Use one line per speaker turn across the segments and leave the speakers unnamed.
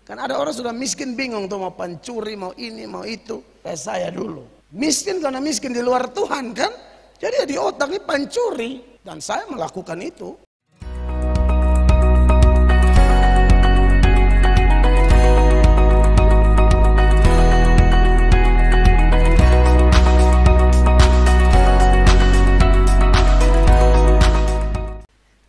Kan ada orang sudah miskin bingung tuh mau pencuri, mau ini, mau itu. Kayak saya dulu. Miskin karena miskin di luar Tuhan kan. Jadi di otak ini pencuri. Dan saya melakukan itu.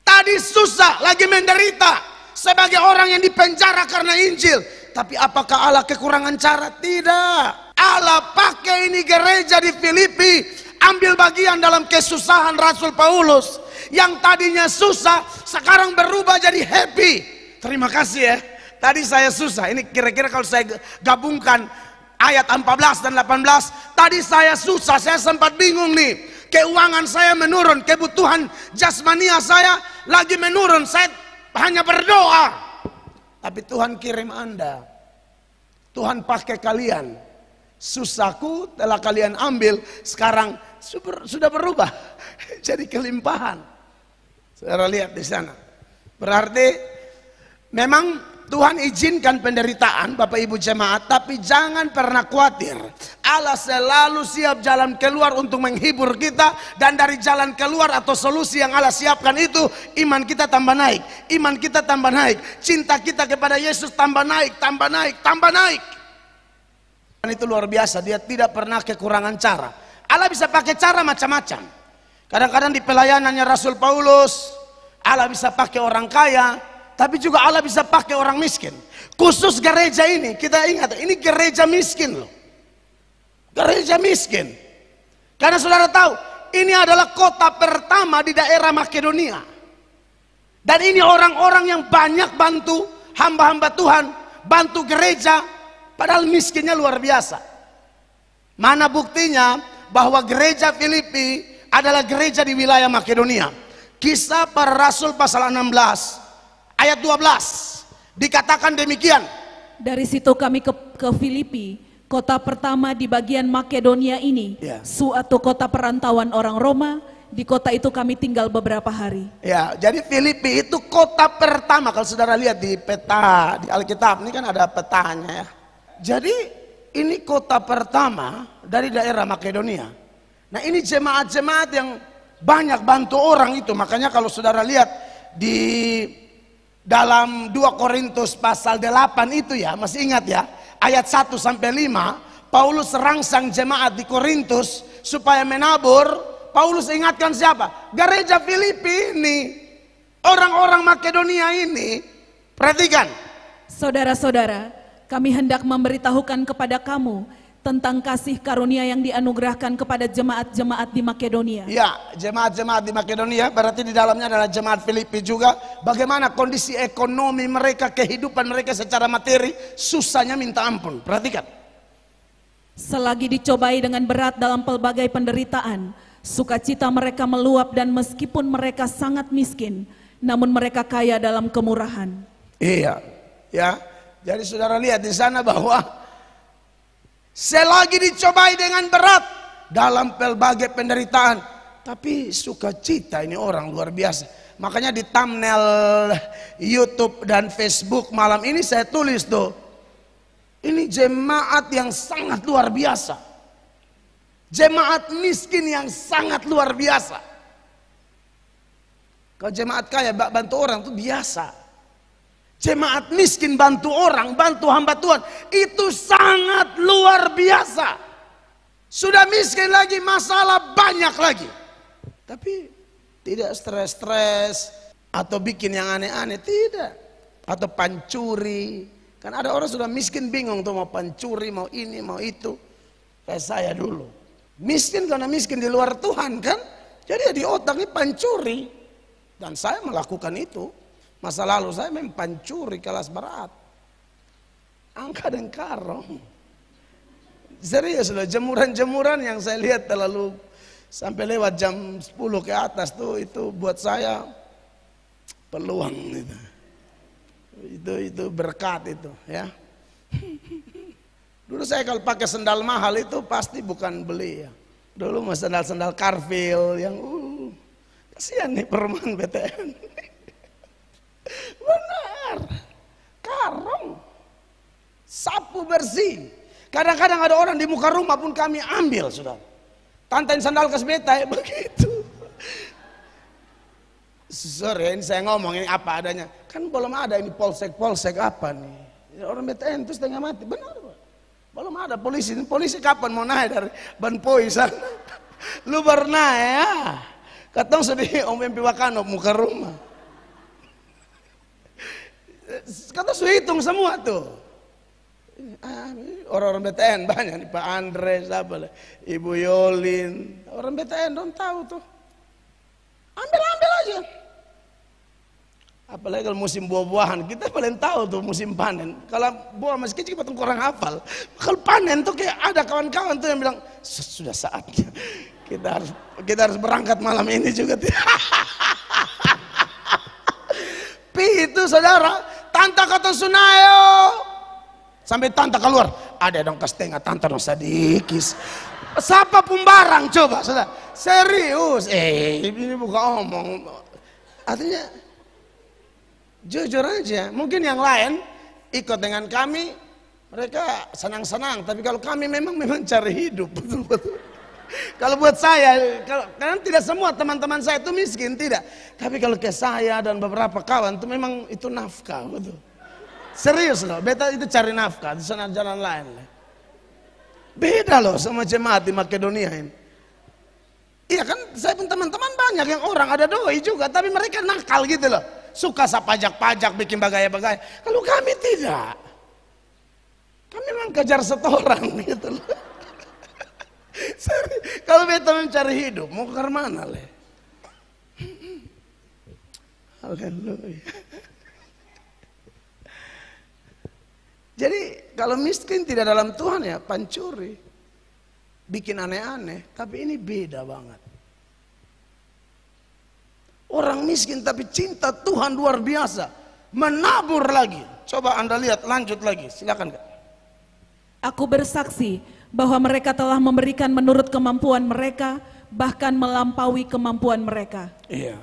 Tadi susah, lagi menderita. Sebagai orang yang dipenjara karena Injil. Tapi apakah Allah kekurangan cara? Tidak. Allah pakai ini gereja di Filipi. Ambil bagian dalam kesusahan Rasul Paulus. Yang tadinya susah, sekarang berubah jadi happy. Terima kasih ya. Tadi saya susah. Ini kira-kira kalau saya gabungkan ayat 14 dan 18. Tadi saya susah, saya sempat bingung nih. Keuangan saya menurun, kebutuhan jasmania saya lagi menurun. Saya hanya berdoa. Tapi Tuhan kirim Anda. Tuhan pakai kalian. Susahku telah kalian ambil. Sekarang sudah berubah. Jadi kelimpahan. Saudara lihat di sana. Berarti memang Tuhan izinkan penderitaan Bapak Ibu jemaat. Tapi jangan pernah khawatir. Allah selalu siap jalan keluar untuk menghibur kita. Dan dari jalan keluar atau solusi yang Allah siapkan itu, iman kita tambah naik. Iman kita tambah naik. Cinta kita kepada Yesus tambah naik, tambah naik, tambah naik. Dan itu luar biasa. Dia tidak pernah kekurangan cara. Allah bisa pakai cara macam-macam. Kadang-kadang di pelayanannya Rasul Paulus, Allah bisa pakai orang kaya. Tapi juga Allah bisa pakai orang miskin. Khusus gereja ini, kita ingat, ini gereja miskin loh. Gereja miskin. Karena saudara tahu, ini adalah kota pertama di daerah Makedonia. Dan ini orang-orang yang banyak bantu hamba-hamba Tuhan, bantu gereja, padahal miskinnya luar biasa. Mana buktinya bahwa gereja Filipi adalah gereja di wilayah Makedonia. Kisah Para Rasul pasal 16. Ayat 12 dikatakan demikian.
Dari situ kami ke Filipi, kota pertama di bagian Makedonia ini, suatu kota perantauan orang Roma. Di kota itu kami tinggal beberapa hari. Ya,
jadi Filipi itu kota pertama. Kalau saudara lihat di peta di Alkitab ini kan ada petanya ya. Jadi ini kota pertama dari daerah Makedonia. Nah ini jemaat-jemaat yang banyak bantu orang itu. Makanya kalau saudara lihat di dalam 2 Korintus pasal 8 itu ya, masih ingat ya, ayat 1 sampai 5, Paulus rangsang jemaat di Korintus supaya menabur. Paulus ingatkan siapa? Gereja Filipi ini, orang-orang Makedonia ini. Perhatikan.
Saudara-saudara, kami hendak memberitahukan kepada kamu tentang kasih karunia yang dianugerahkan kepada jemaat-jemaat di Makedonia.
Ya, jemaat-jemaat di Makedonia berarti di dalamnya adalah jemaat Filipi juga. Bagaimana kondisi ekonomi mereka, kehidupan mereka secara materi, susahnya minta ampun. Perhatikan.
Selagi dicobai dengan berat dalam pelbagai penderitaan, sukacita mereka meluap dan meskipun mereka sangat miskin, namun mereka kaya dalam kemurahan.
Iya, ya. Jadi saudara lihat di sana bahwa selagi dicobai dengan berat dalam pelbagai penderitaan, tapi sukacita ini orang luar biasa. Makanya di thumbnail YouTube dan Facebook malam ini saya tulis tuh, ini jemaat yang sangat luar biasa, jemaat miskin yang sangat luar biasa. Kalau jemaat kaya bantu orang itu biasa. Jemaat miskin bantu orang, bantu hamba Tuhan, itu sangat luar biasa. Sudah miskin lagi, masalah banyak lagi. Tapi tidak stres-stres atau bikin yang aneh-aneh, tidak. Atau pancuri. Kan ada orang sudah miskin bingung tuh mau pancuri, mau ini, mau itu. Kayak saya dulu. Miskin karena miskin di luar Tuhan kan. Jadi di otak ini pancuri. Dan saya melakukan itu. Masa lalu saya memang pancuri kelas berat. Angka dan karung. Serius loh, jemuran-jemuran yang saya lihat terlalu sampai lewat jam 10 ke atas tuh, itu buat saya peluang itu. Itu berkat itu ya. Dulu saya kalau pakai sendal mahal itu pasti bukan beli ya. Dulu mau sendal-sendal Carville yang kasihan nih perumahan BTN. Benar, karung. sapu bersih. Kadang-kadang ada orang di muka rumah pun kami ambil, saudara. Tantain sandal kas beta, begitu. Sorry, ini saya ngomong ini apa adanya. Kan belum ada ini polsek apa nih. Orang BTN itu setengah mati, benar. Belum ada polisi. Polisi kapan mau naik dari Banpoi sana? Lu baru naik ya. Katong sudah Om MP Wakano muka rumah. Kata sudah hitung semua tuh. Orang-orang BTN banyak nih, Pak Andre, siapa lah, Ibu Yolin. Orang BTN dong tahu tuh. Ambil aja. Apalagi kalau musim buah-buahan, kita paling tahu tuh musim panen. Kalau buah masih kecil kita kurang hafal. Kalau panen tuh kayak ada kawan-kawan tuh yang bilang sudah saatnya kita harus berangkat malam ini juga. Pi itu saudara, tanta kata sunayo. Sampai tanta keluar, ada dong setengah tanta no sadikis. Siapa pembarang coba saudara? Serius, ini bukan omong. Artinya jujur aja, mungkin yang lain ikut dengan kami, mereka senang-senang. Tapi kalau kami memang cari hidup, betul-betul. Kalau buat saya, karena tidak semua teman-teman saya itu miskin, tidak. Tapi kalau ke saya dan beberapa kawan itu memang itu nafkah, betul. Serius loh, beta itu cari nafkah di sana jalan lain. Beda loh sama jemaat di Makedonia ini. Iya kan, saya pun teman-teman banyak yang orang ada doi juga, tapi mereka nakal gitu loh. Suka pajak-pajak, bikin bagaya-bagaya. Kalau kami tidak. Kami memang kejar setoran gitu loh. Kalau beta mencari hidup, mau ke mana leh? Haleluya. Jadi kalau miskin tidak dalam Tuhan ya pancuri. Bikin aneh-aneh, tapi ini beda banget. Orang miskin tapi cinta Tuhan luar biasa. Menabur lagi. Coba Anda lihat, lanjut lagi. Silakan Kak.
Aku bersaksi bahwa mereka telah memberikan menurut kemampuan mereka, bahkan melampaui kemampuan mereka.
Iya.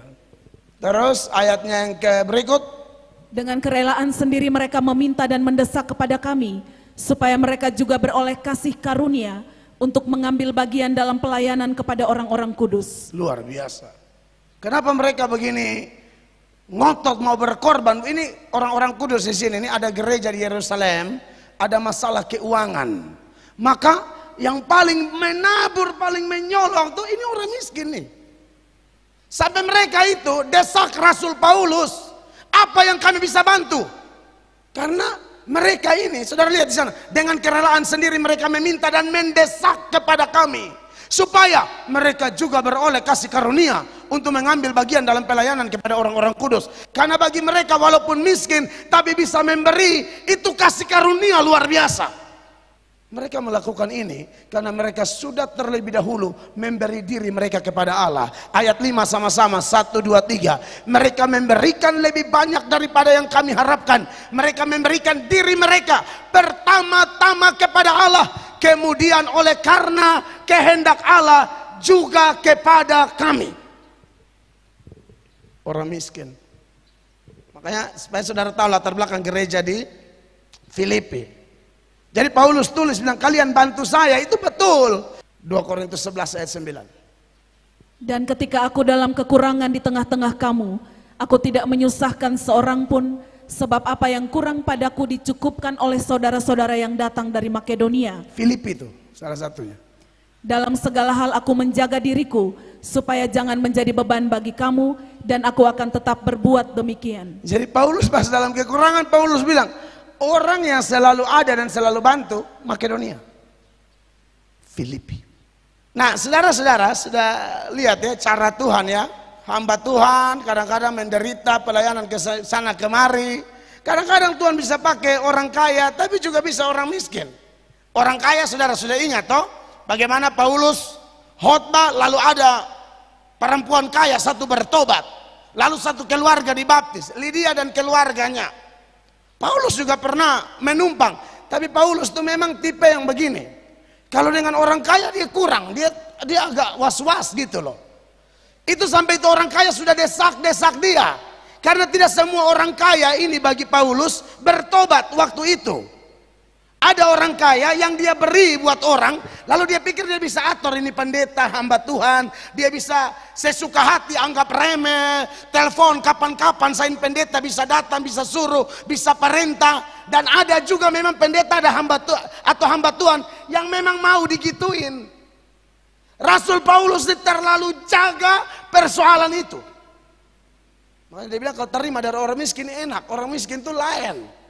Terus ayatnya yang berikut.
Dengan kerelaan sendiri mereka meminta dan mendesak kepada kami, supaya mereka juga beroleh kasih karunia untuk mengambil bagian dalam pelayanan kepada orang-orang kudus.
Luar biasa. Kenapa mereka begini ngotot mau berkorban? Ini orang-orang kudus di sini. Ini ada gereja di Yerusalem, ada masalah keuangan. Maka yang paling menabur, paling menyolong tuh ini orang miskin nih. Sampai mereka itu desak Rasul Paulus. Apa yang kami bisa bantu? Karena mereka ini, saudara lihat di sana, dengan kerelaan sendiri mereka meminta dan mendesak kepada kami supaya mereka juga beroleh kasih karunia untuk mengambil bagian dalam pelayanan kepada orang-orang kudus. Karena bagi mereka walaupun miskin tapi bisa memberi, itu kasih karunia luar biasa. Mereka melakukan ini karena mereka sudah terlebih dahulu memberi diri mereka kepada Allah. Ayat 5 sama-sama, 1, 2, 3. Mereka memberikan lebih banyak daripada yang kami harapkan. Mereka memberikan diri mereka pertama-tama kepada Allah, kemudian oleh karena kehendak Allah juga kepada kami. Orang miskin. Makanya supaya saudara tahu latar belakang gereja di Filipi. Jadi Paulus tulis bilang kalian bantu saya, itu betul. 2 Korintus 11 ayat 9.
Dan ketika aku dalam kekurangan di tengah-tengah kamu, aku tidak menyusahkan seorang pun, sebab apa yang kurang padaku dicukupkan oleh saudara-saudara yang datang dari Makedonia.
Filipi itu salah satunya.
Dalam segala hal aku menjaga diriku, supaya jangan menjadi beban bagi kamu, dan aku akan tetap berbuat demikian.
Jadi Paulus pas dalam kekurangan, Paulus bilang, orang yang selalu ada dan selalu bantu Makedonia, Filipi. Nah saudara-saudara sudah lihat ya cara Tuhan ya. Hamba Tuhan kadang-kadang menderita pelayanan ke sana kemari. Kadang-kadang Tuhan bisa pakai orang kaya tapi juga bisa orang miskin. Orang kaya saudara sudah ingat toh bagaimana Paulus khotbah lalu ada perempuan kaya satu bertobat. Lalu satu keluarga dibaptis, Lydia dan keluarganya. Paulus juga pernah menumpang, tapi Paulus itu memang tipe yang begini. Kalau dengan orang kaya dia kurang, dia agak was-was gitu loh. Itu sampai itu orang kaya sudah desak-desak dia. Karena tidak semua orang kaya ini bagi Paulus bertobat waktu itu. Ada orang kaya yang dia beri buat orang, lalu dia pikir dia bisa atur, ini pendeta, hamba Tuhan. Dia bisa sesuka hati anggap remeh, telepon kapan-kapan, saya pendeta bisa datang, bisa suruh, bisa perintah. Dan ada juga memang pendeta ada hamba atau hamba Tuhan yang memang mau digituin. Rasul Paulus terlalu jaga persoalan itu. Makanya dia bilang kalau terima dari orang miskin enak, orang miskin itu lain.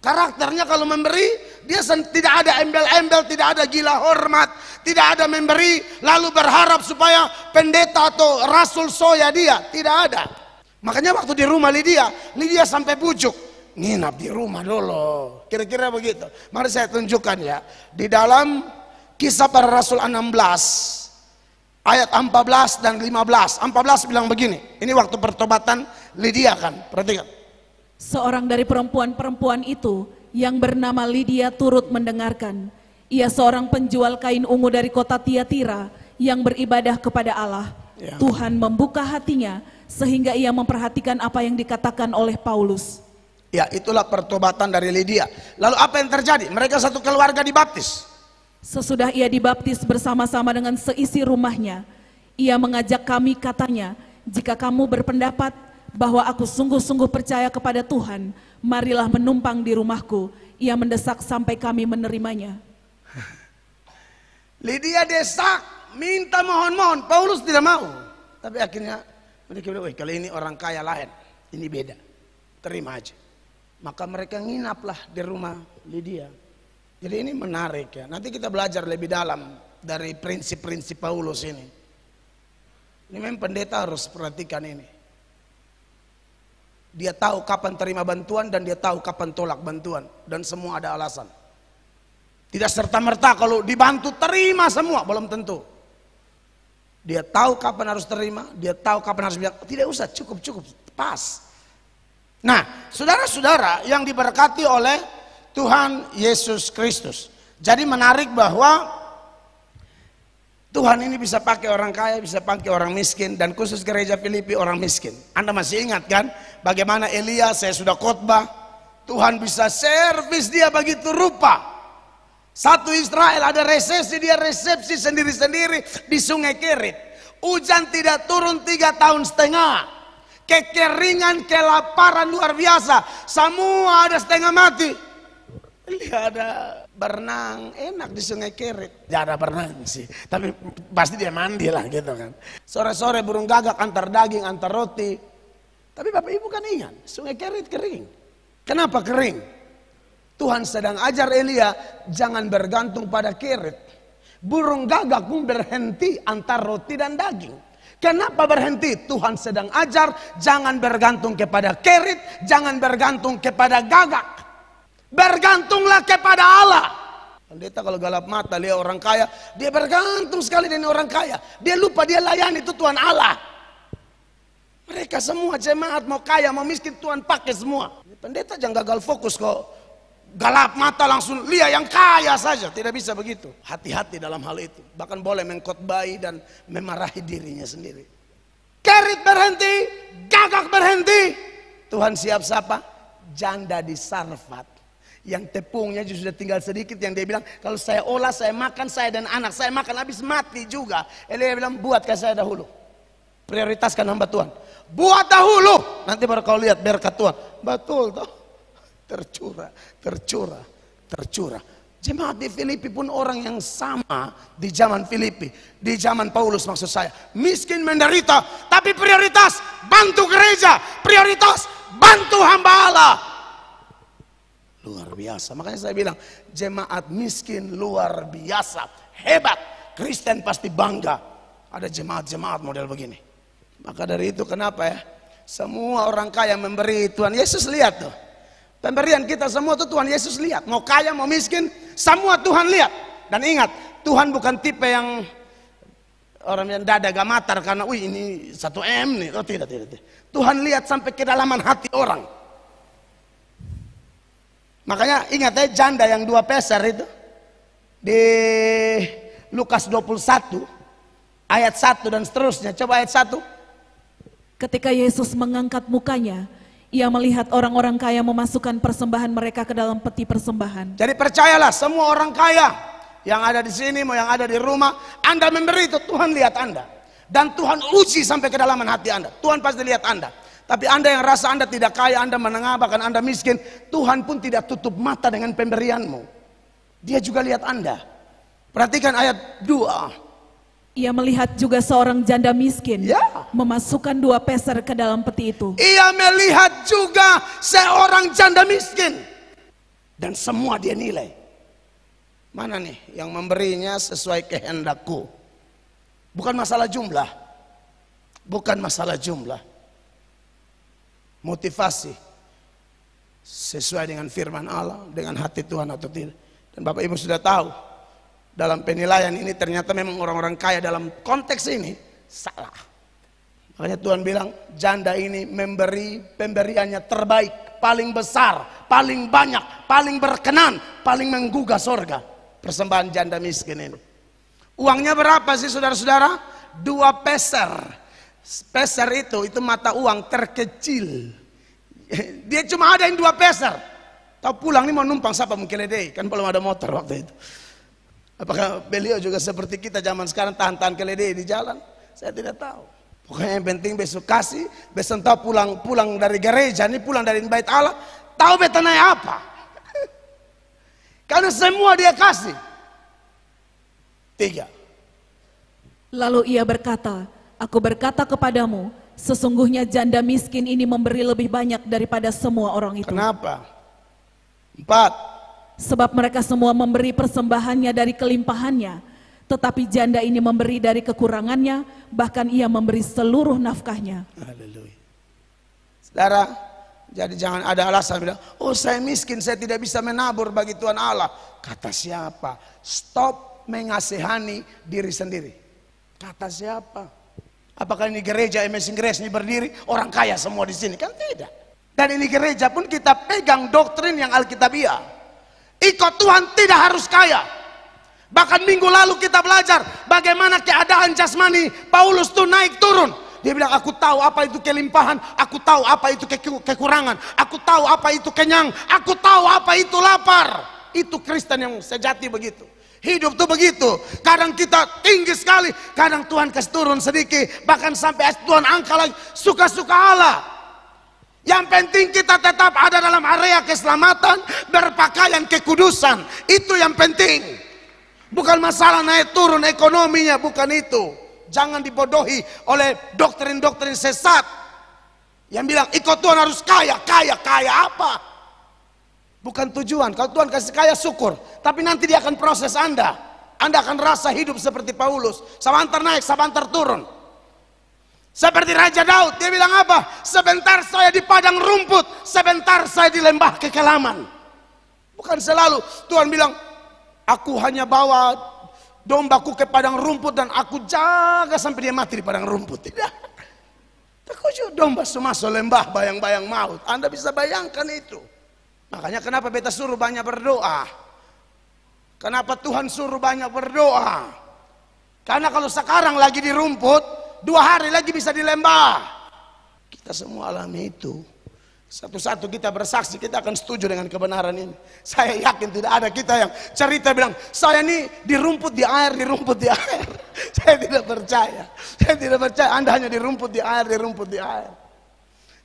Karakternya kalau memberi, dia tidak ada embel-embel, tidak ada gila hormat, tidak ada memberi lalu berharap supaya pendeta atau rasul soya dia, tidak ada. Makanya waktu di rumah Lydia sampai bujuk, nginap di rumah dulu, kira-kira begitu. Mari saya tunjukkan ya, di dalam Kisah Para Rasul 16 ayat 14 dan 15. 14 bilang begini, ini waktu pertobatan Lydia kan, perhatikan.
Seorang dari perempuan-perempuan itu yang bernama Lydia turut mendengarkan. Ia seorang penjual kain ungu dari kota Tiatira yang beribadah kepada Allah.
Ya.
Tuhan membuka hatinya sehingga ia memperhatikan apa yang dikatakan oleh Paulus.
Ya, itulah pertobatan dari Lydia. Lalu apa yang terjadi? Mereka satu keluarga dibaptis.
Sesudah ia dibaptis bersama-sama dengan seisi rumahnya, ia mengajak kami, katanya, jika kamu berpendapat bahwa aku sungguh-sungguh percaya kepada Tuhan, marilah menumpang di rumahku. Ia mendesak sampai kami menerimanya.
Lydia desak, minta mohon-mohon, Paulus tidak mau. Tapi akhirnya mereka bilang, wah kali ini orang kaya lain, ini beda, terima aja. Maka mereka nginaplah di rumah Lydia. Jadi ini menarik ya, nanti kita belajar lebih dalam dari prinsip-prinsip Paulus ini. Ini memang pendeta harus perhatikan ini. Dia tahu kapan terima bantuan dan dia tahu kapan tolak bantuan. Dan semua ada alasan. Tidak serta-merta kalau dibantu terima semua, belum tentu. Dia tahu kapan harus terima, dia tahu kapan harus bilang, tidak usah, cukup, pas. Nah, saudara-saudara yang diberkati oleh Tuhan Yesus Kristus. Jadi menarik bahwa Tuhan ini bisa pakai orang kaya, bisa pakai orang miskin, dan khusus gereja Filipi orang miskin. Anda masih ingat kan bagaimana Elia, saya sudah khotbah, Tuhan bisa servis dia begitu rupa. Satu Israel ada resesi, dia resepsi sendiri-sendiri di Sungai Kerit. Hujan tidak turun 3,5 tahun. Kekeringan, kelaparan luar biasa. Semua ada setengah mati. Dia ada berenang enak di Sungai Kerit. Tidak ada berenang sih, tapi pasti dia mandi lah gitu kan. Sore-sore burung gagak antar daging, antar roti. Tapi Bapak Ibu kan ingat, Sungai Kerit kering. Kenapa kering? Tuhan sedang ajar Elia, jangan bergantung pada kerit. Burung gagak pun berhenti antar roti dan daging. Kenapa berhenti? Tuhan sedang ajar, jangan bergantung kepada kerit, jangan bergantung kepada gagak. Bergantunglah kepada Allah. Pendeta kalau galap mata lihat orang kaya, dia bergantung sekali dengan orang kaya. Dia lupa dia layani itu Tuhan Allah. Mereka semua jemaat mau kaya mau miskin Tuhan pakai semua. Pendeta jangan gagal fokus kok. Galap mata langsung lihat yang kaya saja, tidak bisa begitu. Hati-hati dalam hal itu. Bahkan boleh mengkhotbahi dan memarahi dirinya sendiri. Kerit berhenti, gagak berhenti. Tuhan siap sapa? Janda di Sarfat. Yang tepungnya sudah tinggal sedikit, yang dia bilang kalau saya olah, saya makan, saya dan anak saya makan habis mati juga. Elia bilang buatkan saya dahulu, prioritaskan hamba Tuhan, buat dahulu, nanti baru kau lihat berkat Tuhan. Betul toh, tercurah. Jemaat di Filipi pun orang yang sama di zaman Filipi, di zaman Paulus maksud saya, miskin menderita, tapi prioritas bantu gereja, prioritas bantu hamba Allah. Luar biasa. Makanya saya bilang jemaat miskin luar biasa, hebat. Kristen pasti bangga ada jemaat-jemaat model begini. Maka dari itu kenapa ya, semua orang kaya memberi, Tuhan Yesus lihat tuh. Pemberian kita semua tuh Tuhan Yesus lihat. Mau kaya mau miskin semua Tuhan lihat. Dan ingat, Tuhan bukan tipe yang orang yang dada gamatar karena wih ini 1M nih. Oh tidak. Tuhan lihat sampai kedalaman hati orang. Makanya ingat ya janda yang 2 peser itu di Lukas 21 ayat 1 dan seterusnya. Coba ayat 1.
Ketika Yesus mengangkat mukanya, Ia melihat orang-orang kaya memasukkan persembahan mereka ke dalam peti persembahan.
Jadi percayalah, semua orang kaya yang ada di sini, mau yang ada di rumah, Anda memberi itu, Tuhan lihat Anda. Dan Tuhan uji sampai kedalaman hati Anda. Tuhan pasti lihat Anda. Tapi Anda yang rasa Anda tidak kaya, Anda menengah, bahkan Anda miskin, Tuhan pun tidak tutup mata dengan pemberianmu. Dia juga lihat Anda. Perhatikan ayat 2.
Ia melihat juga seorang janda miskin memasukkan 2 peser ke dalam peti itu.
Ia melihat juga seorang janda miskin. Dan semua dia nilai. Mana nih yang memberinya sesuai kehendakku. Bukan masalah jumlah. Bukan masalah jumlah. Motivasi. Sesuai dengan firman Allah, dengan hati Tuhan atau tidak. Dan Bapak Ibu sudah tahu. Dalam penilaian ini ternyata memang orang-orang kaya dalam konteks ini salah. Makanya Tuhan bilang janda ini memberi pemberiannya terbaik, paling besar, paling banyak, paling berkenan, paling menggugah sorga. Persembahan janda miskin ini. Uangnya berapa sih saudara-saudara? 2 peser. Peser itu mata uang terkecil. Dia cuma ada yang 2 peser. Tahu pulang ini mau numpang siapa mengkeledai, kan belum ada motor waktu itu. Apakah beliau juga seperti kita zaman sekarang tahan-tahan keledai di jalan? Saya tidak tahu. Pokoknya yang penting besok kasih, besok tahu pulang dari gereja, ini pulang dari bait Allah, tahu beta naik apa? Karena semua dia kasih. 3.
Lalu ia berkata, aku berkata kepadamu, sesungguhnya janda miskin ini memberi lebih banyak daripada semua orang itu.
Kenapa? 4.
Sebab mereka semua memberi persembahannya dari kelimpahannya, tetapi janda ini memberi dari kekurangannya, bahkan ia memberi seluruh nafkahnya.
Haleluya. Saudara, jadi jangan ada alasan bilang, oh saya miskin, saya tidak bisa menabur bagi Tuhan Allah. Kata siapa? Stop mengasihani diri sendiri. Kata siapa? Apakah ini gereja Amazing Grace ini berdiri orang kaya semua di sini? Kan tidak. Dan ini gereja pun kita pegang doktrin yang Alkitabiah. Ikut Tuhan tidak harus kaya. Bahkan minggu lalu kita belajar bagaimana keadaan jasmani Paulus tuh naik turun. Dia bilang aku tahu apa itu kelimpahan, aku tahu apa itu kekurangan, aku tahu apa itu kenyang, aku tahu apa itu lapar. Itu Kristen yang sejati begitu. Hidup tuh begitu. Kadang kita tinggi sekali, kadang Tuhan kasih turun sedikit, bahkan sampai Tuhan angkat lagi. Suka-suka Allah. Yang penting kita tetap ada dalam area keselamatan, berpakaian kekudusan. Itu yang penting. Bukan masalah naik turun ekonominya, bukan itu. Jangan dibodohi oleh doktrin-doktrin sesat yang bilang ikut Tuhan harus kaya. Kaya apa? Bukan tujuan. Kalau Tuhan kasih kaya syukur, tapi nanti dia akan proses Anda. Anda akan rasa hidup seperti Paulus, sabantar naik, sabantar turun. Seperti Raja Daud, dia bilang apa? Sebentar saya di padang rumput, sebentar saya di lembah kekelaman. Bukan selalu Tuhan bilang, aku hanya bawa dombaku ke padang rumput dan aku jaga sampai dia mati di padang rumput. Tidak. Takut domba masuk lembah bayang-bayang maut. Anda bisa bayangkan itu. Makanya kenapa beta suruh banyak berdoa? Kenapa Tuhan suruh banyak berdoa? Karena kalau sekarang lagi di rumput, 2 hari lagi bisa di lembah. Kita semua alami itu. Satu-satu kita bersaksi, kita akan setuju dengan kebenaran ini. Saya yakin tidak ada kita yang cerita bilang, saya ini di rumput di air, di rumput di air. Saya tidak percaya. Saya tidak percaya Anda hanya di rumput di air, di rumput di air.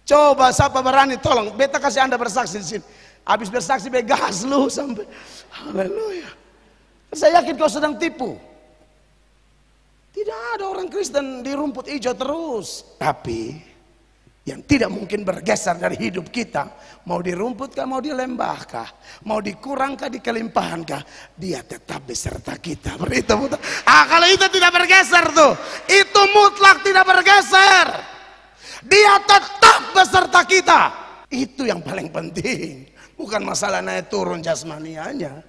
Coba siapa berani tolong, beta kasih Anda bersaksi di sini. Habis bersaksi begas lu sampai. Haleluya. Saya yakin kau sedang tipu. Tidak ada orang Kristen di rumput hijau terus. Tapi yang tidak mungkin bergeser dari hidup kita, mau di rumput kah, mau di lembah kah, mau dikurang kah, dikelimpahan kah, dia tetap beserta kita. Itu mutlak. Kalau itu tidak bergeser tuh, itu mutlak tidak bergeser. Dia tetap beserta kita. Itu yang paling penting. Bukan masalah naik turun jasmanianya.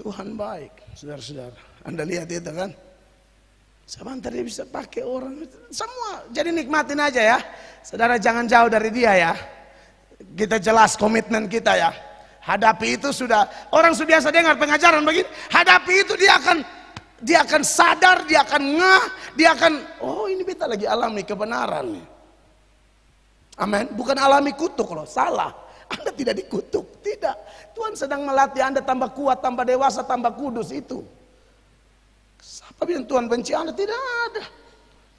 Tuhan baik, saudara-saudara. Anda lihat itu kan? Sebentar dia bisa pakai orang. Semua, jadi nikmatin aja ya. Saudara jangan jauh dari dia ya. Kita jelas komitmen kita ya. Hadapi itu sudah, orang sudah biasa dengar pengajaran begini. Hadapi itu dia akan sadar, dia akan ngeh, dia akan, oh ini beta lagi alami kebenaran nih. Amin. Bukan alami kutuk loh, salah. Anda tidak dikutuk, tidak. Tuhan sedang melatih Anda tambah kuat, tambah dewasa, tambah kudus itu. Siapa bilang Tuhan benci Anda? Tidak ada.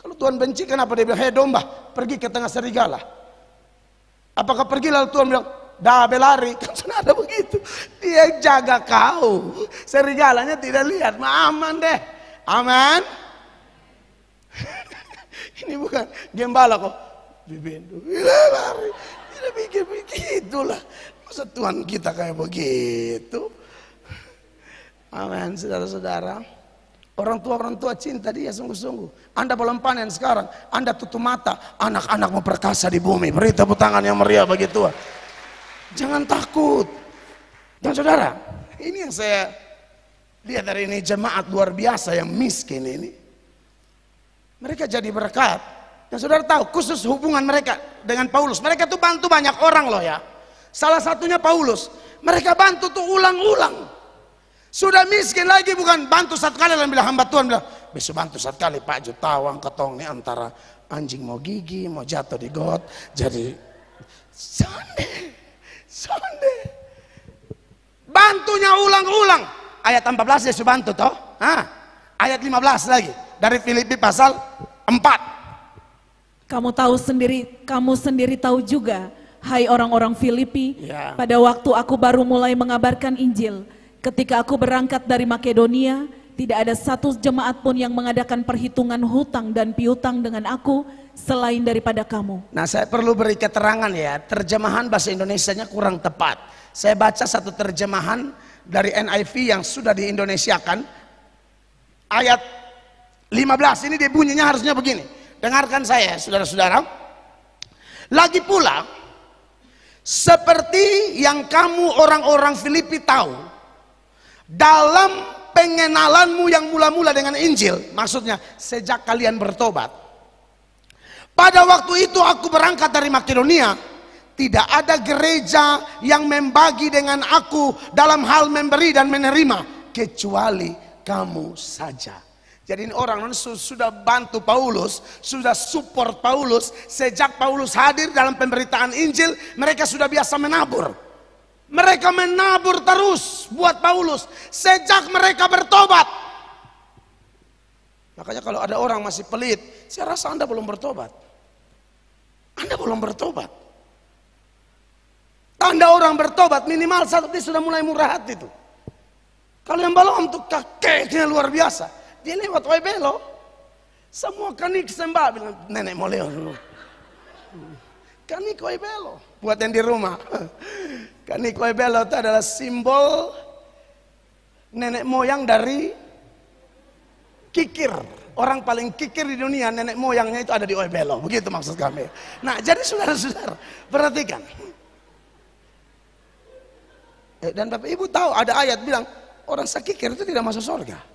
Kalau Tuhan benci, kenapa dia bilang, hei domba, pergi ke tengah serigala? Apakah pergi lalu Tuhan bilang, dah belari? Kan sudah ada begitu. Dia jaga kau. Serigalanya tidak lihat, aman deh. Aman. Ini bukan gembala kok. Bibendu, lari. Tidak pikir begitulah. Masa Tuhan kita kayak begitu? Amin, saudara-saudara. Orang tua cinta dia sungguh-sungguh. Anda belum panen sekarang, Anda tutup mata, anak-anak mau perkasa di bumi. Beri tepuk tangan yang meriah bagi Tuhan. Jangan takut. Dan saudara, ini yang saya lihat dari ini, jemaat luar biasa yang miskin ini. Mereka jadi berkat. Dan saudara tahu, khusus hubungan mereka dengan Paulus. Mereka tuh bantu banyak orang loh ya. Salah satunya Paulus. Mereka bantu tuh ulang-ulang. Sudah miskin lagi, bukan bantu satu kali dan bilang, hamba Tuhan bilang, besok bantu satu kali Pak Jutawang ketong nih antara anjing mau gigi, mau jatuh di got. Jadi, sonde. Bantunya ulang-ulang. Ayat 14 Yesus bantu toh. Ayat 15 lagi. Dari Filipi pasal 4.
Kamu sendiri tahu juga, hai orang-orang Filipi, pada waktu aku baru mulai mengabarkan Injil, ketika aku berangkat dari Makedonia, tidak ada satu jemaat pun yang mengadakan perhitungan hutang dan piutang dengan aku selain daripada kamu. Nah, saya perlu beri keterangan ya, terjemahan bahasa Indonesianya kurang tepat. Saya baca satu terjemahan dari NIV yang sudah diindonesiakan, ayat 15 ini dia bunyinya harusnya begini. Dengarkan saya saudara-saudara. Lagi pula, seperti yang kamu orang-orang Filipi tahu, dalam pengenalanmu yang mula-mula dengan Injil, maksudnya sejak kalian bertobat. Pada waktu itu aku berangkat dari Makedonia, tidak ada gereja yang membagi dengan aku dalam hal memberi dan menerima, kecuali kamu saja. Jadi ini orang sudah bantu Paulus, sudah support Paulus. Sejak Paulus hadir dalam pemberitaan Injil, mereka sudah biasa menabur. Mereka menabur terus buat Paulus sejak mereka bertobat. Makanya kalau ada orang masih pelit, saya rasa Anda belum bertobat. Anda belum bertobat. Anda orang bertobat minimal satu dia sudah mulai murah hati itu. Kalau yang belum tuh kakeknya luar biasa. Dia lewat Oebelo, semua kanik sembah bilang nenek mau lewat dulu. Kanik Oebelo, buat yang di rumah. Kanik Oebelo itu adalah simbol nenek moyang dari kikir. Orang paling kikir di dunia, nenek moyangnya itu ada di Oebelo. Begitu maksud kami. Nah, jadi saudara-saudara, perhatikan. Dan Bapak Ibu tahu ada ayat bilang orang sakikir itu tidak masuk surga.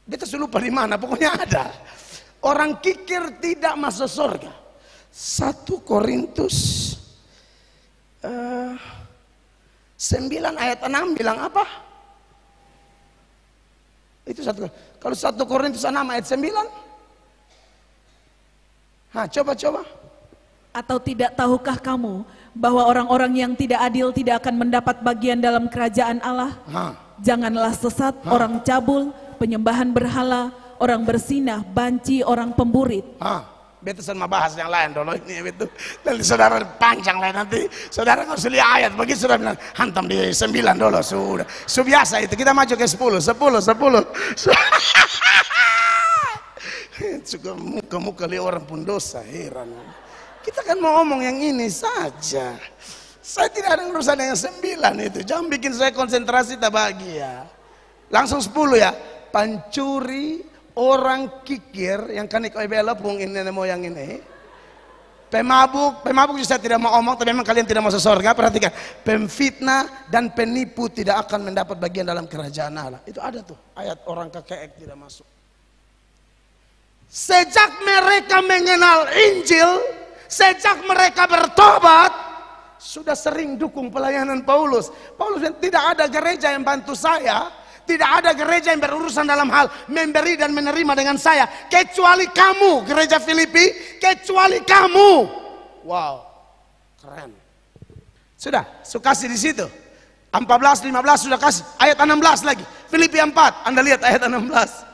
Dia terlupa di mana, pokoknya ada. Orang kikir tidak masuk surga. 1 Korintus 9 ayat 6 bilang apa? Itu kalau 1 Korintus 6 ayat 9. Coba. Atau tidak tahukah kamu bahwa orang-orang yang tidak adil tidak akan mendapat bagian dalam kerajaan Allah? Janganlah sesat, orang cabul, penyembahan berhala, orang bersinah, banci, orang pemburit.
Betul sama bahas yang lain dulu ini itu. Nanti saudara panjang lah nanti. Saudara nggak usah lihat ayat, bagi saudara bilang hantam di 9 dulu sudah. Biasa itu kita maju ke 10. Suka muka-muka lihat orang pun dosa, heran. Kita kan mau ngomong yang ini saja. Saya tidak ada urusan dengan 9 itu. Jangan bikin saya konsentrasi tak bahagia. Langsung 10 ya. Pancuri, orang kikir yang kanik Oebelo pung ini nenek moyang ini. Pemabuk juga saya tidak mau omong, tapi memang kalian tidak masuk surga. Perhatikan, pemfitnah dan penipu tidak akan mendapat bagian dalam kerajaan Allah. Itu ada tuh ayat orang kekeek tidak masuk. Sejak mereka mengenal Injil, sejak mereka bertobat, sudah sering dukung pelayanan Paulus. Paulus tidak ada gereja yang bantu saya. Tidak ada gereja yang berurusan dalam hal memberi dan menerima dengan saya. Kecuali kamu, gereja Filipi, kecuali kamu. Wow, keren. Sudah, kasih di situ. 14, 15 sudah kasih. Ayat 16 lagi. Filipi 4, Anda lihat ayat 16.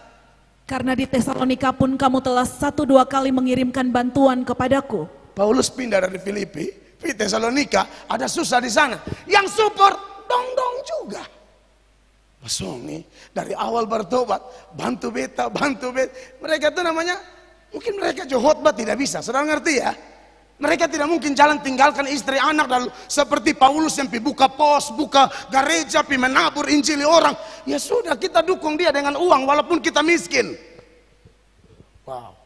Karena di Tesalonika pun kamu telah 1-2 kali mengirimkan bantuan kepadaku.
Paulus pindah dari Filipi, di Tesalonika, ada susah di sana. Yang support, dong-dong juga. Pasongi, dari awal bertobat, bantu beta. Mereka itu namanya, mungkin mereka khotbah tidak bisa, saudara ngerti ya? Mereka tidak mungkin jalan tinggalkan istri anak dan seperti Paulus yang buka pos, buka gereja, menabur injili orang. Ya sudah, kita dukung dia dengan uang walaupun kita miskin. Wow.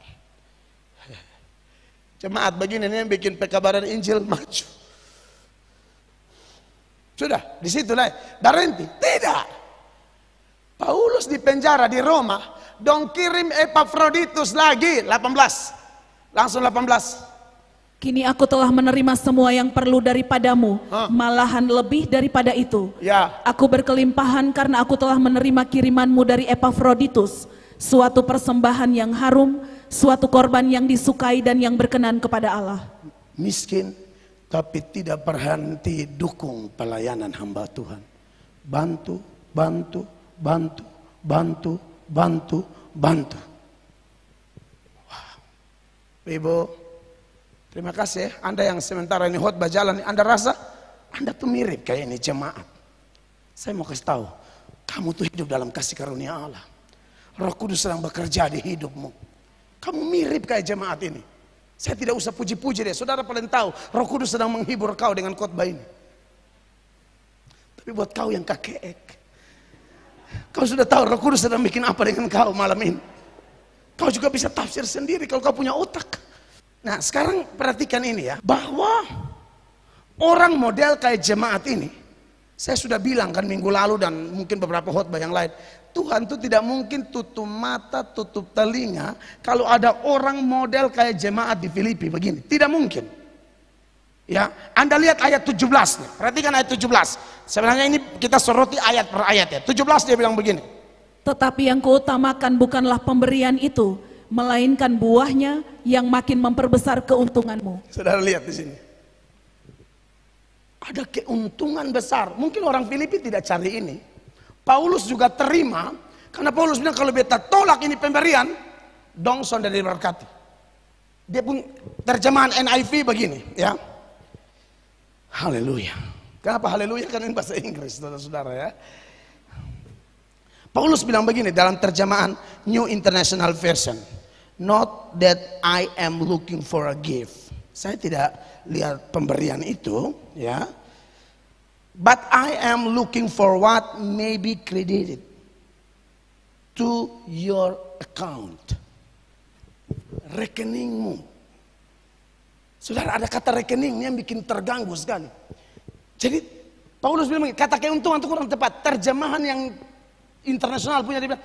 Jemaat begini nih yang bikin pekabaran Injil maju. Sudah, di situ lah. Berhenti. Tidak. Paulus di penjara di Roma, dong kirim Epafroditus lagi 18. Langsung 18.
Kini aku telah menerima semua yang perlu daripadamu, malahan lebih daripada itu.
Ya.
Aku berkelimpahan karena aku telah menerima kirimanmu dari Epafroditus, suatu persembahan yang harum, suatu korban yang disukai dan yang berkenan kepada Allah.
Miskin, tapi tidak berhenti dukung pelayanan hamba Tuhan. Bantu. Wow. Ibu, terima kasih. Anda yang sementara ini khotbah jalan, Anda rasa Anda tuh mirip kayak ini jemaat. Saya mau kasih tahu, kamu tuh hidup dalam kasih karunia Allah. Roh Kudus sedang bekerja di hidupmu. Kamu mirip kayak jemaat ini. Saya tidak usah puji-puji deh. Saudara paling tahu, Roh Kudus sedang menghibur kau dengan khotbah ini. Tapi buat kau yang kakeek, kau sudah tahu Roh Kudus sedang bikin apa dengan kau malam ini. Kau juga bisa tafsir sendiri kalau kau punya otak. Nah sekarang perhatikan ini ya, bahwa orang model kayak jemaat ini, saya sudah bilang kan minggu lalu dan mungkin beberapa khotbah yang lain, Tuhan tuh tidak mungkin tutup mata, tutup telinga kalau ada orang model kayak jemaat di Filipi begini, tidak mungkin. Ya, Anda lihat ayat 17 nih. Perhatikan ayat 17. Sebenarnya ini kita soroti ayat per ayat ya. 17 dia bilang begini.
Tetapi yang kuutamakan bukanlah pemberian itu, melainkan buahnya yang makin memperbesar keuntunganmu.
Saudara lihat di sini. Ada keuntungan besar. Mungkin orang Filipi tidak cari ini. Paulus juga terima, karena Paulus bilang kalau beta tolak ini pemberian, dongson dan diberkati. Dia pun terjemahan NIV begini, ya. Haleluya. Kenapa haleluya? Karena ini bahasa Inggris, saudara-saudara ya. Paulus bilang begini dalam terjemahan New International Version. Not that I am looking for a gift. Saya tidak lihat pemberian itu, ya. But I am looking for what may be credited to your account. Rekeningmu. Saudara, ada kata rekening yang bikin terganggu sekali. Jadi Paulus bilang kata keuntungan itu kurang tepat. Terjemahan yang internasional punya dia bilang,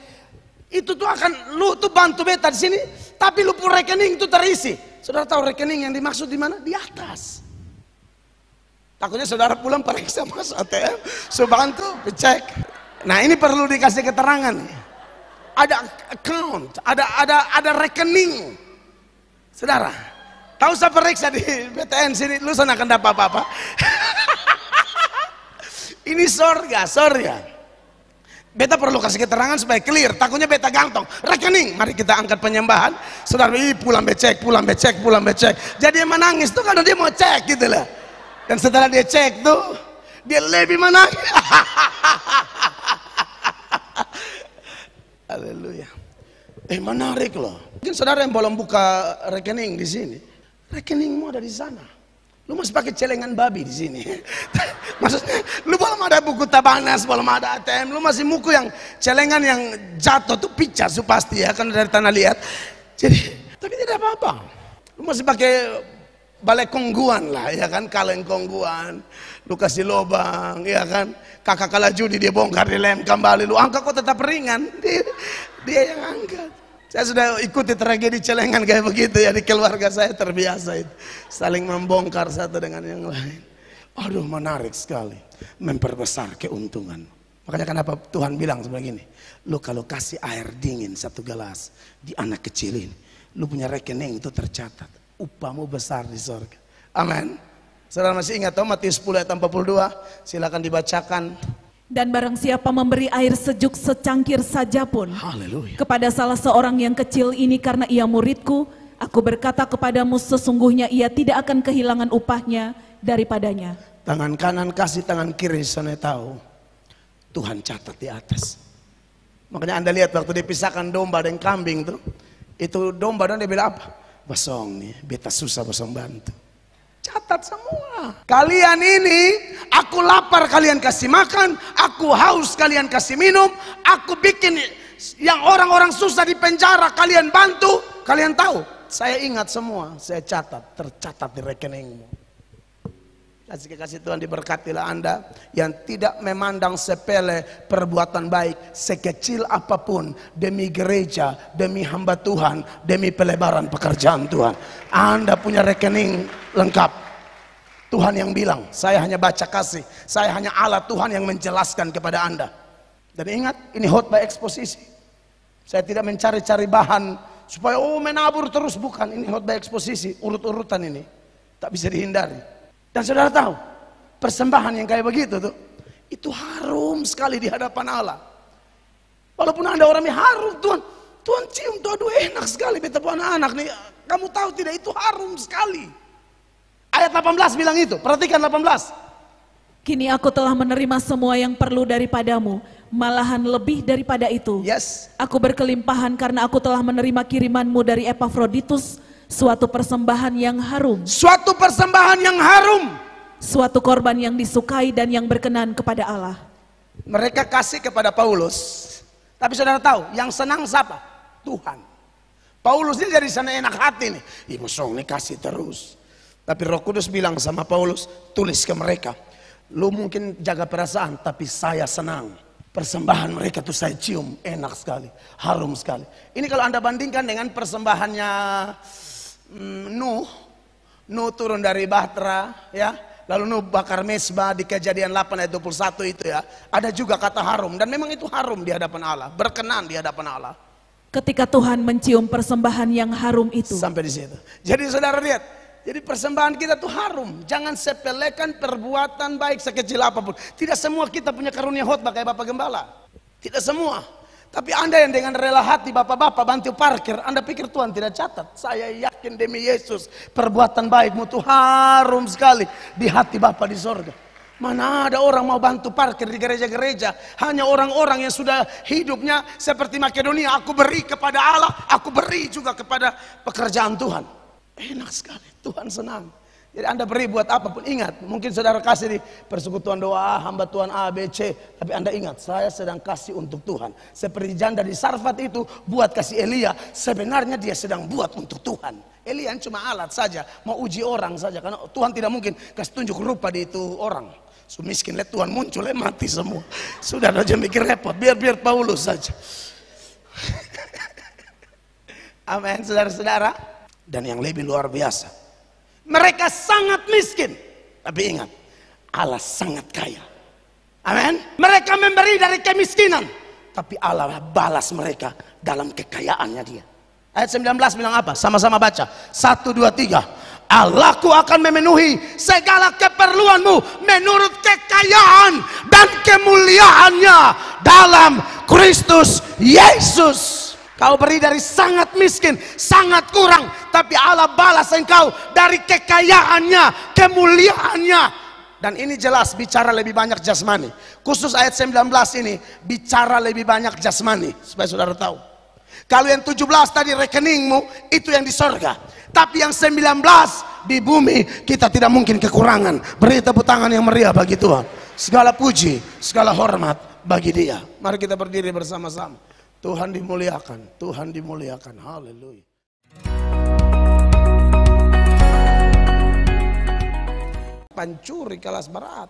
itu tuh akan lu tuh bantu beta di sini, tapi lu pun rekening itu terisi. Saudara tahu rekening yang dimaksud di mana? Di atas. Takutnya saudara pulang periksa mas ATM, so bantu cek. Nah ini perlu dikasih keterangan. Ada account, ada rekening. Saudara, tahu saya periksa di BTN sini, lu sana akan dapat apa-apa. Ini sorga. Beta perlu kasih keterangan supaya clear. Takutnya beta gantong rekening. Mari kita angkat penyembahan. Saudara, pulang becek. Jadi dia menangis tuh karena dia mau cek gitu lah. Dan setelah dia cek tuh, dia lebih menangis. Haleluya. Menarik loh. Mungkin saudara yang belum buka rekening di sini, rekeningmu ada di sana. Lu masih pakai celengan babi di sini. Maksudnya, lu belum ada buku tabanas, belum ada ATM, lu masih muku yang celengan yang jatuh tuh picah su pasti ya, kan dari tanah liat. Jadi, tapi tidak apa-apa. Lu masih pakai balai kongguan lah, ya kan, kaleng kongguan. Lu kasih lobang, ya kan. Kakak kalah judi dia bongkar, dilem kembali, lu angkat kok tetap ringan. Dia yang angkat. Saya sudah ikuti tragedi celengan kayak begitu ya, di keluarga saya terbiasa itu. Saling membongkar satu dengan yang lain. Aduh, menarik sekali. Memperbesar keuntungan. Makanya kenapa Tuhan bilang seperti ini. Lu kalau kasih air dingin 1 gelas di anak kecil ini, lu punya rekening itu tercatat. Upahmu besar di sorga. Amin. Saudara masih ingat toh Matius 10 ayat 42? Silakan dibacakan.
Dan barang siapa memberi air sejuk secangkir saja pun
Haleluya.
kepada salah seorang yang kecil ini karena ia muridku, aku berkata kepadamu sesungguhnya ia tidak akan kehilangan upahnya daripadanya.
Tangan kanan kasih tangan kiri sana tahu. Tuhan catat di atas. Makanya Anda lihat waktu dipisahkan domba dan kambing tuh. Itu domba dan dia bilang apa? Basong nih, beta susah basong bantu. Catat semua. Kalian ini, aku lapar kalian kasih makan, aku haus kalian kasih minum, aku bikin yang orang-orang susah di penjara kalian bantu, kalian tahu. Saya ingat semua, saya catat, tercatat di rekeningmu. Kasih Tuhan diberkatilah Anda yang tidak memandang sepele perbuatan baik sekecil apapun demi gereja, demi hamba Tuhan, demi pelebaran pekerjaan Tuhan. Anda punya rekening lengkap. Tuhan yang bilang, saya hanya baca kasih, saya hanya Allah Tuhan yang menjelaskan kepada Anda. Dan ingat, ini khotbah eksposisi. Saya tidak mencari-cari bahan supaya menabur terus, bukan. Ini khotbah eksposisi, urut-urutan ini. Tak bisa dihindari. Dan saudara tahu, persembahan yang kayak begitu tuh, itu harum sekali di hadapan Allah. Walaupun Anda orangnya harum, Tuhan cium tuh, aduh enak sekali beta anak-anak nih. Kamu tahu tidak, itu harum sekali. Ayat 18 bilang itu, perhatikan 18.
Kini aku telah menerima semua yang perlu daripadamu, malahan lebih daripada itu.
Yes.
Aku berkelimpahan karena aku telah menerima kirimanmu dari Epafroditus, suatu persembahan yang harum.
Suatu persembahan yang harum.
Suatu korban yang disukai dan yang berkenan kepada Allah.
Mereka kasih kepada Paulus. Tapi saudara tahu, yang senang siapa? Tuhan. Paulus ini dari sana enak hati nih. Ibu Song nih kasih terus. Tapi Roh Kudus bilang sama Paulus, tulis ke mereka. Lu mungkin jaga perasaan, tapi saya senang. Persembahan mereka tuh saya cium, enak sekali, harum sekali. Ini kalau Anda bandingkan dengan persembahannya Nuh turun dari Bahtera, ya. Lalu Nuh bakar mesbah di Kejadian 8 ayat 21 itu ya. Ada juga kata harum, dan memang itu harum di hadapan Allah, berkenan di hadapan Allah.
Ketika Tuhan mencium persembahan yang harum itu.
Sampai di situ. Jadi saudara lihat, jadi persembahan kita tuh harum. Jangan sepelekan perbuatan baik sekecil apapun. Tidak semua kita punya karunia khotbah kayak Bapak Gembala. Tidak semua. Tapi Anda yang dengan rela hati bapak-bapak bantu parkir, Anda pikir Tuhan tidak catat? Saya yakin demi Yesus perbuatan baikmu tuh harum sekali di hati Bapak di sorga. Mana ada orang mau bantu parkir di gereja-gereja? Hanya orang-orang yang sudah hidupnya seperti Makedonia. Aku beri kepada Allah, aku beri juga kepada pekerjaan Tuhan. Enak sekali, Tuhan senang. Jadi Anda beri buat apapun, ingat, mungkin saudara kasih di persekutuan doa, hamba Tuhan A, B, C. Tapi Anda ingat, saya sedang kasih untuk Tuhan. Seperti janda di Sarfat itu buat kasih Elia, sebenarnya dia sedang buat untuk Tuhan. Elia cuma alat saja, mau uji orang saja. Karena Tuhan tidak mungkin kasih tunjuk rupa di itu orang. So miskin, lihat Tuhan muncul, mati semua. Sudah aja mikir repot, biar Paulus saja. Amin, saudara-saudara. Dan yang lebih luar biasa, mereka sangat miskin, tapi ingat, Allah sangat kaya. Amin. Mereka memberi dari kemiskinan, tapi Allah balas mereka dalam kekayaannya dia. Ayat 19 bilang apa? Sama-sama baca. 1, 2, 3. Allahku akan memenuhi segala keperluanmu menurut kekayaan dan kemuliaannya dalam Kristus Yesus. Kau beri dari sangat miskin, sangat kurang, tapi Allah balas engkau dari kekayaannya, kemuliaannya. Dan ini jelas bicara lebih banyak jasmani. Khusus ayat 19 ini bicara lebih banyak jasmani, supaya saudara tahu. Kalau yang 17 tadi rekeningmu, itu yang di sorga. Tapi yang 19 di bumi, kita tidak mungkin kekurangan. Beri tepuk tangan yang meriah bagi Tuhan. Segala puji, segala hormat bagi Dia. Mari kita berdiri bersama-sama. Tuhan dimuliakan, Tuhan dimuliakan. Haleluya. Pencuri kelas berat.